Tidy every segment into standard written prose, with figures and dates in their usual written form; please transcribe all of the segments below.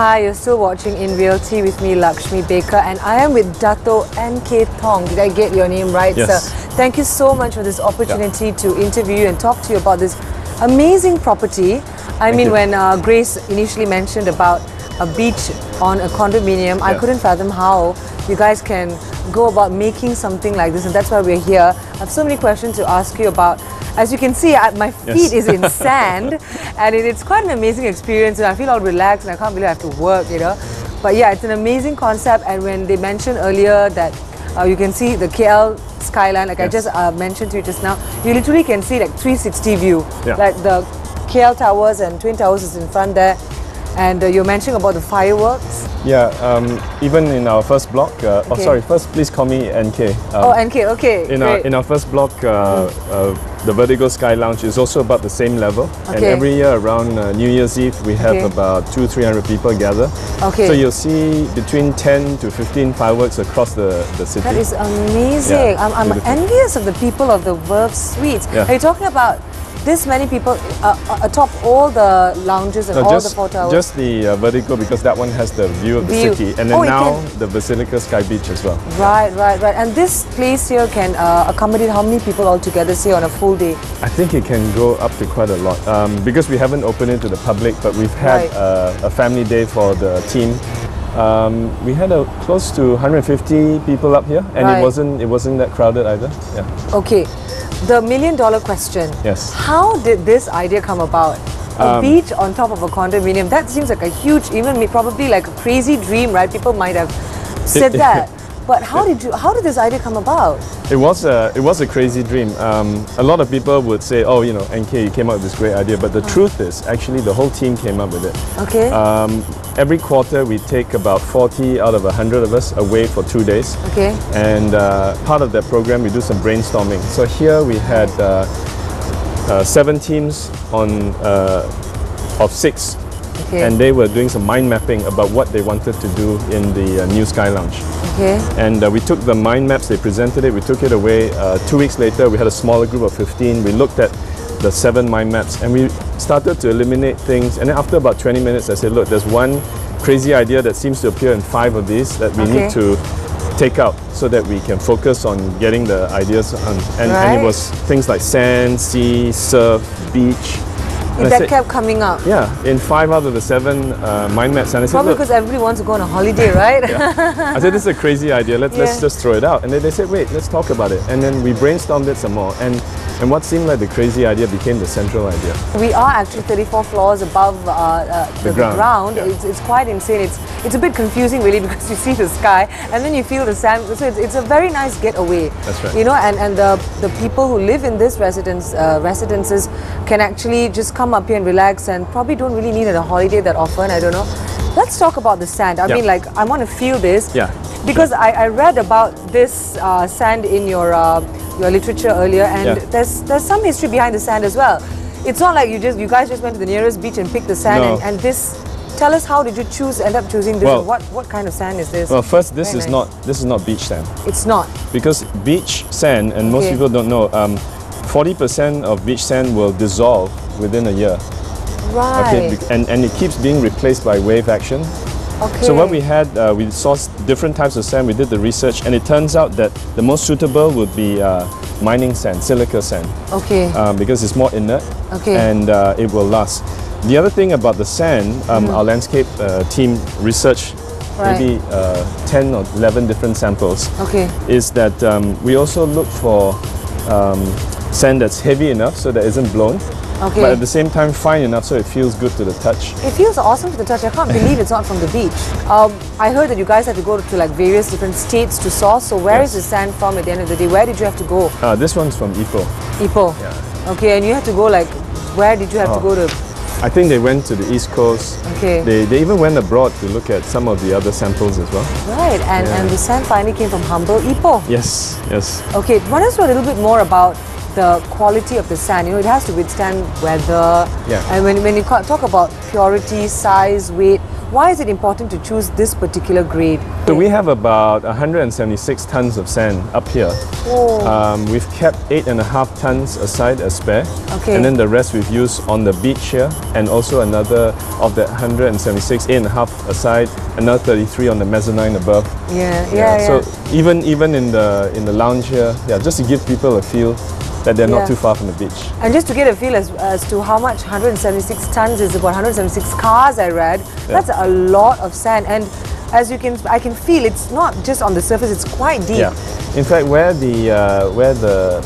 Hi, you're still watching In Realty with me, Lakshmi Baker, and I am with Datuk N.K. Tong. Did I get your name right, yes, sir? Thank you so much for this opportunity to interview you and talk to you about this amazing property. I mean, when Grace initially mentioned about a beach on a condominium, I couldn't fathom how you guys can go about making something like this, and that's why we're here. I have so many questions to ask you about. As you can see, my feet is in sand, and it's quite an amazing experience, and I feel all relaxed and I can't believe I have to work, you know. But yeah, it's an amazing concept, and when they mentioned earlier that you can see the KL skyline, like I just mentioned to you just now, you literally can see like 360 view. Like the KL towers and Twin Towers is in front there, and you're mentioning about the fireworks. Yeah, even in our first block, oh sorry, first please call me NK. Oh, NK, okay. In our first block, the Versilica Sky Lounge is also about the same level. And every year around New Year's Eve, we have about 200-300 people gather. So you'll see between 10 to 15 fireworks across the city. That is amazing. I'm envious of the people of the VERVE Suites. Are you talking about this many people atop all the lounges and all the 4 towers? Just the Versilica, because that one has the view of the city, and then now the Versilica Sky Beach as well. Right. And this place here can accommodate how many people altogether, say, on a full day? I think it can go up to quite a lot, because we haven't opened it to the public, but we've had a family day for the team. We had close to 150 people up here, and it wasn't that crowded either. Okay. The million-dollar question. Yes. How did this idea come about? A beach on top of a condominium. That seems like a huge, even probably like a crazy dream, right? People might have said that. But how did this idea come about? It was a crazy dream. A lot of people would say, oh, you know, NK, you came up with this great idea. But the truth is, actually, the whole team came up with it. Okay. Every quarter, we take about 40 out of 100 of us away for 2 days. Okay. And part of that program, we do some brainstorming. So here we had 7 teams of 6. And they were doing some mind mapping about what they wanted to do in the new Sky Lounge. And we took the mind maps, they presented it, we took it away. 2 weeks later, we had a smaller group of 15. We looked at the 7 mind maps and we started to eliminate things. And then after about 20 minutes, I said, look, there's one crazy idea that seems to appear in 5 of these that we need to take out so that we can focus on getting the ideas on. And it was things like sand, sea, surf, beach. That kept coming up. Yeah, in 5 out of the 7 mind maps, and I said, probably because everybody wants to go on a holiday, right? I said, this is a crazy idea. Let's just throw it out. And then they said, wait, let's talk about it. And then we brainstormed it some more. And what seemed like the crazy idea became the central idea. We are actually 34 floors above the ground. It's quite insane. It's a bit confusing, really, because you see the sky and then you feel the sand. So it's a very nice getaway. That's right. You know, and the people who live in this residences can actually just come up here and relax, and probably don't really need a holiday that often. I don't know. Let's talk about the sand. I mean, like, I want to feel this. Because I read about this sand in your literature earlier, and there's some history behind the sand as well. It's not like you guys just went to the nearest beach and picked the sand and this. Tell us, how did you end up choosing this? Well, what kind of sand is this? Well, first, this is not beach sand. It's not. Because beach sand, and most people don't know, 40% of beach sand will dissolve within a year. Right. And it keeps being replaced by wave action. So what we had, we sourced different types of sand, we did the research, and it turns out that the most suitable would be mining sand, silica sand. Because it's more inert and it will last. The other thing about the sand, our landscape team researched maybe 10 or 11 different samples, is that we also look for sand that's heavy enough so that it isn't blown, but at the same time fine enough so it feels good to the touch. It feels awesome to the touch. I can't believe it's not from the beach. I heard that you guys had to go to like various different states to source. So where is the sand from at the end of the day? Where did you have to go? This one's from Ipoh. Ipoh? Yeah. Okay, and you had to go like, where did you have to go to? I think they went to the East Coast. They even went abroad to look at some of the other samples as well. Right, and the sand finally came from humble Ipoh. Yes. Okay, run us through a little bit more about the quality of the sand. You know, it has to withstand weather. And when you talk about purity, size, weight, Why is it important to choose this particular grade? So we have about 176 tons of sand up here. We've kept 8.5 tons aside as spare, and then the rest we've used on the beach here, and also another of that 176, 8.5 aside, another 33 on the mezzanine above. So even in the lounge here, just to give people a feel that they're not too far from the beach. And just to get a feel as to how much 176 tons is, about 176 cars I read. That's a lot of sand, and as I can feel it's not just on the surface, it's quite deep. In fact, where the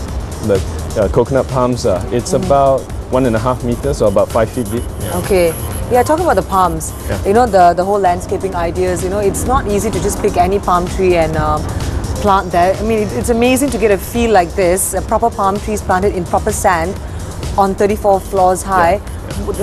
coconut palms are, it's about 1.5 meters, or about 5 feet deep. Talking about the palms, you know, the whole landscaping ideas, you know, it's not easy to just pick any palm tree and plant there. I mean, it's amazing to get a feel like this, proper palm trees planted in proper sand on 34 floors high.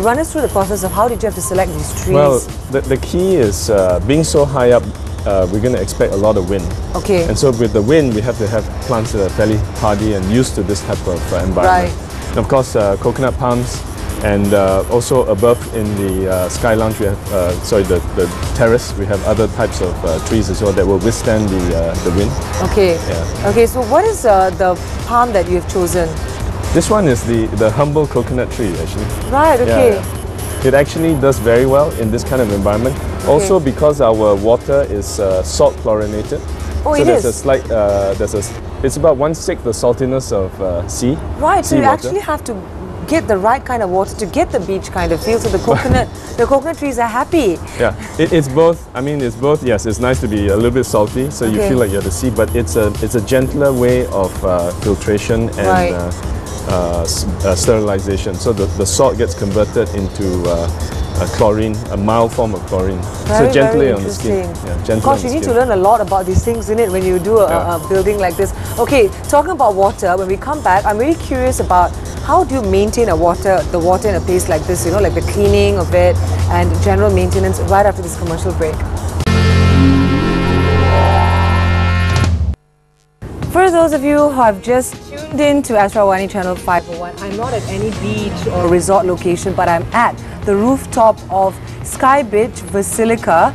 Run us through the process of how did you have to select these trees? Well, the key is being so high up, we're going to expect a lot of wind. And so with the wind, we have to have plants that are fairly hardy and used to this type of environment. And of course, coconut palms, and also above in the Sky Lounge, we have, the terrace, we have other types of trees as well that will withstand the wind. Okay, so what is the palm that you have chosen? This one is the humble coconut tree, actually. It actually does very well in this kind of environment. Also because our water is salt chlorinated. So there's a slight, it's about 1/6 the saltiness of sea. So you actually have to get the right kind of water to get the beach kind of feel. So the coconut trees are happy. It's both. I mean, it's both. Yes, it's nice to be a little bit salty, so you feel like you're at the sea, but it's a gentler way of filtration and sterilization. So the salt gets converted into chlorine, a mild form of chlorine. So gently on the skin. Gosh, you need to learn a lot about these things, in it, when you do a building like this. Okay, talking about water, when we come back, I'm really curious about how do you maintain the water in a place like this, you know, like the cleaning of it and general maintenance, right after this commercial break. For those of you who have just tuned in to Astro Awani Channel 501, I'm not at any beach or resort location, but I'm at the rooftop of Sky Beach, Versilica.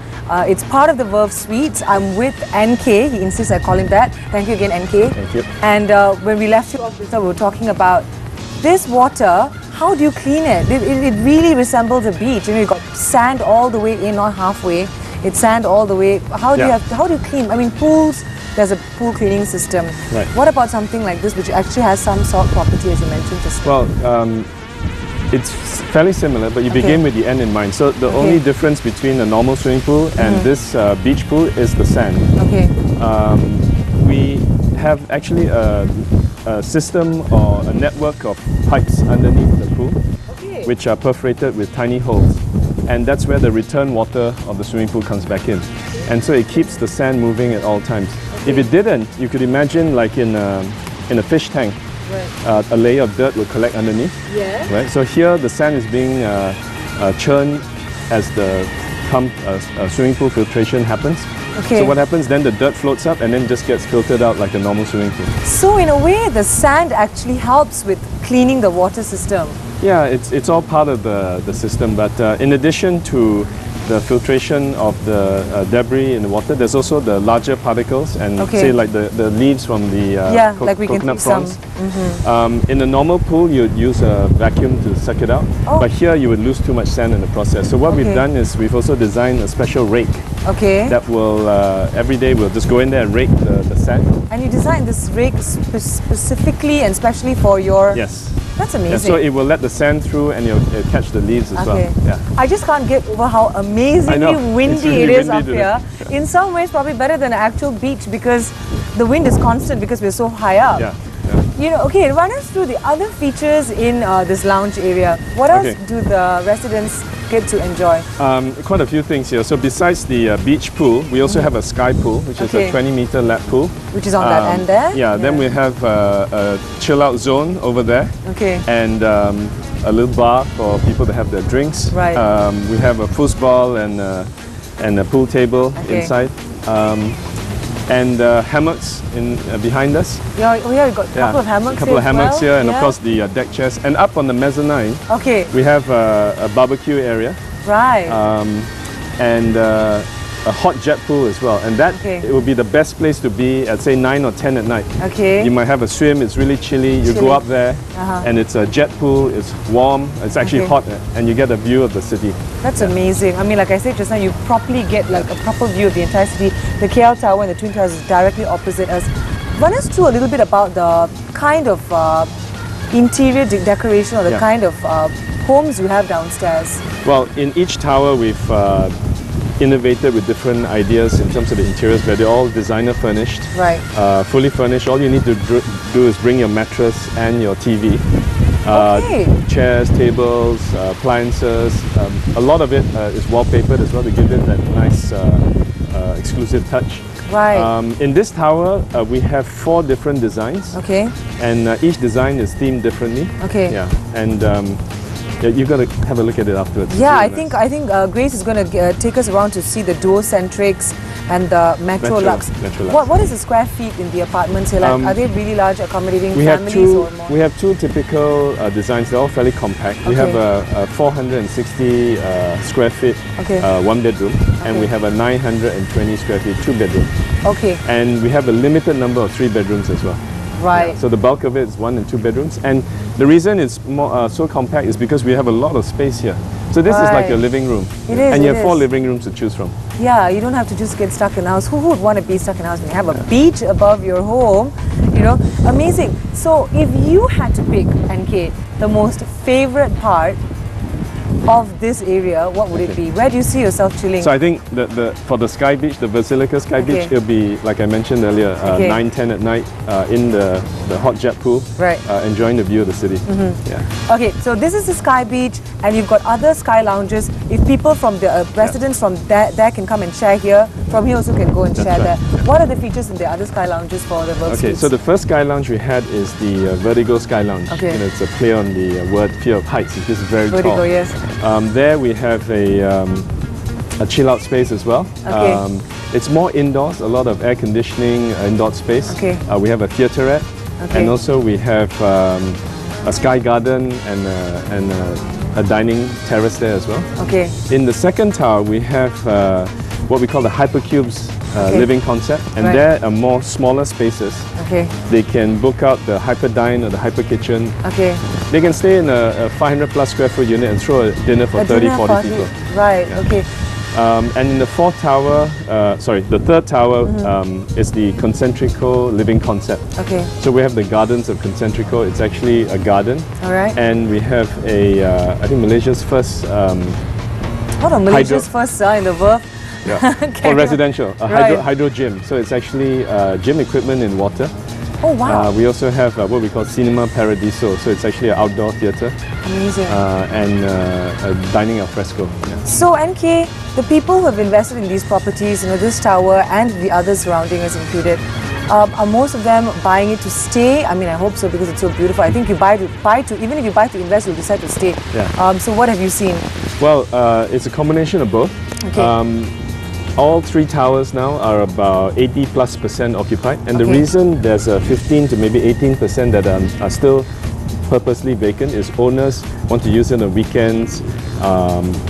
It's part of the VERVE Suites. I'm with NK. He insists I call him that. Thank you again, NK. Thank you. And when we left you off, we were talking about this water. How do you clean it? It really resembles a beach. You know, you've got sand all the way in, not halfway. It's sand all the way. How do you clean? I mean, pools. There's a pool cleaning system. What about something like this, which actually has some salt property, as you mentioned just now? Well, it's fairly similar, but you begin with the end in mind. So the only difference between a normal swimming pool and this beach pool is the sand. We have actually a system or a network of pipes underneath the pool, which are perforated with tiny holes. And that's where the return water of the swimming pool comes back in. And so it keeps the sand moving at all times. If it didn't, you could imagine like in a fish tank, a layer of dirt will collect underneath. Right? So here the sand is being churned as the swimming pool filtration happens. So what happens then, the dirt floats up and then just gets filtered out like a normal swimming pool. So in a way, the sand actually helps with cleaning the water system. Yeah, it's all part of the system, but in addition to the filtration of the debris in the water, there's also the larger particles and say like the leaves from the coconut prawns. In a normal pool, you'd use a vacuum to suck it out, but here you would lose too much sand in the process. So what we've done is we've also designed a special rake that will, every day we'll just go in there and rake the sand. And you designed this rake specifically and specially for your... Yes. That's amazing. Yeah, so it will let the sand through and it'll catch the leaves as well. Yeah. I just can't get over how amazingly windy it is up here. In some ways, probably better than an actual beach because the wind is constant because we're so high up. You know, run us through the other features in this lounge area. What else do the residents get to enjoy? Quite a few things here. So besides the beach pool, we also have a sky pool, which is a 20-meter lap pool. Which is on that end there? Yeah, then we have a chill-out zone over there. And a little bar for people to have their drinks. We have a foosball and a pool table inside. And hammocks behind us. We've got a couple of hammocks here, and of course the deck chairs. And up on the mezzanine, we have a barbecue area. and a hot jet pool as well, and that it would be the best place to be at say 9 or 10 at night. Okay. You might have a swim, it's really chilly, you go up there and it's a jet pool, it's warm, it's actually hot, and you get a view of the city. That's amazing. I mean, like I said just now, you properly get like a proper view of the entire city. The KL Tower and the Twin Towers is directly opposite us. Run us through a little bit about the kind of interior decoration or the kind of homes you have downstairs. Well, in each tower we've innovated with different ideas in terms of the interiors, where they're all designer furnished, fully furnished. All you need to do is bring your mattress and your TV, chairs, tables, appliances. A lot of it is wallpapered as well to give it that nice exclusive touch. In this tower, we have 4 different designs. And each design is themed differently. And yeah, you've got to have a look at it afterwards. Yeah, I think Grace is going to take us around to see the duocentrics and the Metro Lux. What is the square feet in the apartments here? Like, are they really large, accommodating families or more? We have 2 typical designs. They're all fairly compact. We have a 460 square feet 1 bedroom, and we have a 920 square feet 2 bedroom. And we have a limited number of 3 bedrooms as well. So the bulk of it is 1 and 2 bedrooms, and the reason it's more so compact is because we have a lot of space here. So this is like your living room, and you have 4 living rooms to choose from. Yeah, you don't have to just get stuck in the house. Who would want to be stuck in the house when you have a beach above your home? You know, amazing. So if you had to pick, NK, the most favorite part of this area, what would it be? Where do you see yourself chilling? So I think for the Sky Beach, the Versilica Sky Beach, it'll be, like I mentioned earlier, 9, 10 at night in the hot jet pool, enjoying the view of the city. Okay, so this is the Sky Beach, and you've got other sky lounges. If people from the residents from there can come and share here, from here also can go and share there. What are the features in the other sky lounges for the VERVE Suites? So the first sky lounge we had is the Vertigo Sky Lounge. You know, it's a play on the word fear of heights. It's just very tall. There we have a chill out space as well. It's more indoors, a lot of air conditioning, indoor space. We have a theaterette, and also we have a sky garden and a dining terrace there as well. In the second tower we have what we call the hypercubes living concept, and there are more smaller spaces. They can book out the hyperdine or the hyper kitchen. They can stay in a 500 plus square foot unit and throw a dinner for 30-40 people. And in the fourth tower, the third tower is the Concentrico living concept. So we have the gardens of Concentrico. It's actually a garden. And we have I think Malaysia's first Malaysia's first in the VERVE? For residential, a hydro gym. So it's actually gym equipment in water. Oh wow! We also have what we call Cinema Paradiso. So it's actually an outdoor theatre. Amazing. And dining al fresco. So NK, the people who have invested in these properties, you know, this tower and the others surrounding us included, are most of them buying it to stay? I mean, I hope so, because it's so beautiful. I think you buy to even if you buy to invest, you'll decide to stay. So what have you seen? Well, it's a combination of both. All 3 towers now are about 80+% occupied, and the reason there's a 15 to maybe 18% that are still purposely vacant is owners want to use it on weekends,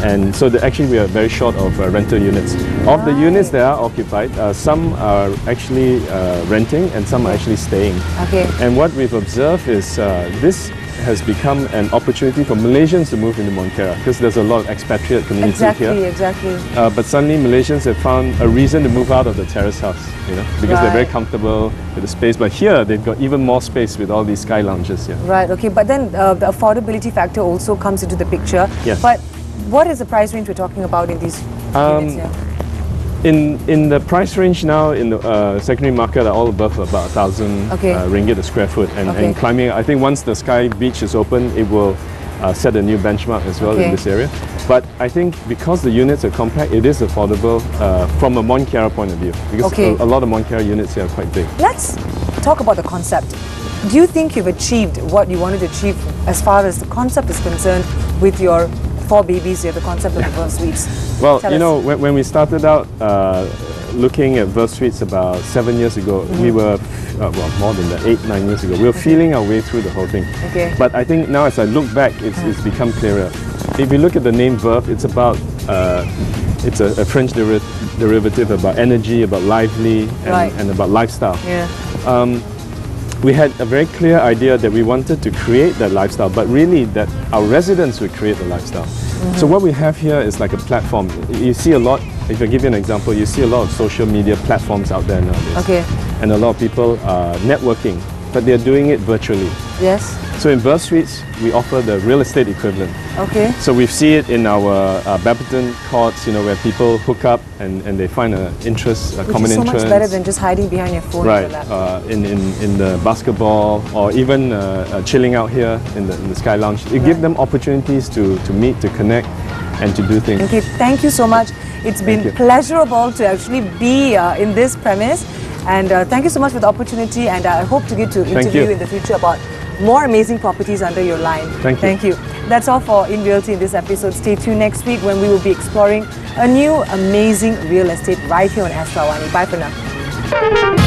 and so actually we are very short of rental units. Of the units that are occupied, some are actually renting and some are actually staying. And what we've observed is this has become an opportunity for Malaysians to move into Mont'Kiara, because there's a lot of expatriate community here. But suddenly Malaysians have found a reason to move out of the terrace house, you know, because they're very comfortable with the space. But here they've got even more space with all these sky lounges here. But then the affordability factor also comes into the picture. But what is the price range we're talking about in these units here? In the price range now in the secondary market are all above about 1,000 ringgit a square foot, and climbing. I think once the Sky Beach is open, it will set a new benchmark as well in this area. But I think because the units are compact, it is affordable from a Mont'Kiara point of view, because a lot of Mont'Kiara units here are quite big. Let's talk about the concept. Do you think you've achieved what you wanted to achieve as far as the concept is concerned with your 4 babies here, the concept of the VERVE Suites? Well, you know, when we started out looking at VERVE Suites about 7 years ago, we were, well, more than that, 8, 9 years ago, we were feeling our way through the whole thing. But I think now as I look back, it's become clearer. If you look at the name VERVE, it's about It's a French derivative about energy, about lively, and about lifestyle. Yeah. We had a very clear idea that we wanted to create that lifestyle, but really that our residents would create the lifestyle. So what we have here is like a platform. You see a lot, if I give you an example, you see a lot of social media platforms out there nowadays. Okay. And a lot of people are networking, but they're doing it virtually. Yes. So in VERVE Suites, we offer the real estate equivalent. Okay. So we see it in our badminton courts, you know, where people hook up and they find an interest, a common interest. Which is so much better than just hiding behind your phone. Right. Or your laptop. In the basketball, or even chilling out here in the Sky Lounge. You give them opportunities to meet, to connect, and to do things. Okay, thank you so much. It's been pleasurable to actually be in this premise. And thank you so much for the opportunity, and I hope to get to interview you in the future about more amazing properties under your line. Thank you. That's all for In Realty in this episode. Stay tuned next week when we will be exploring a new amazing real estate right here on Astro Awani. Bye for now.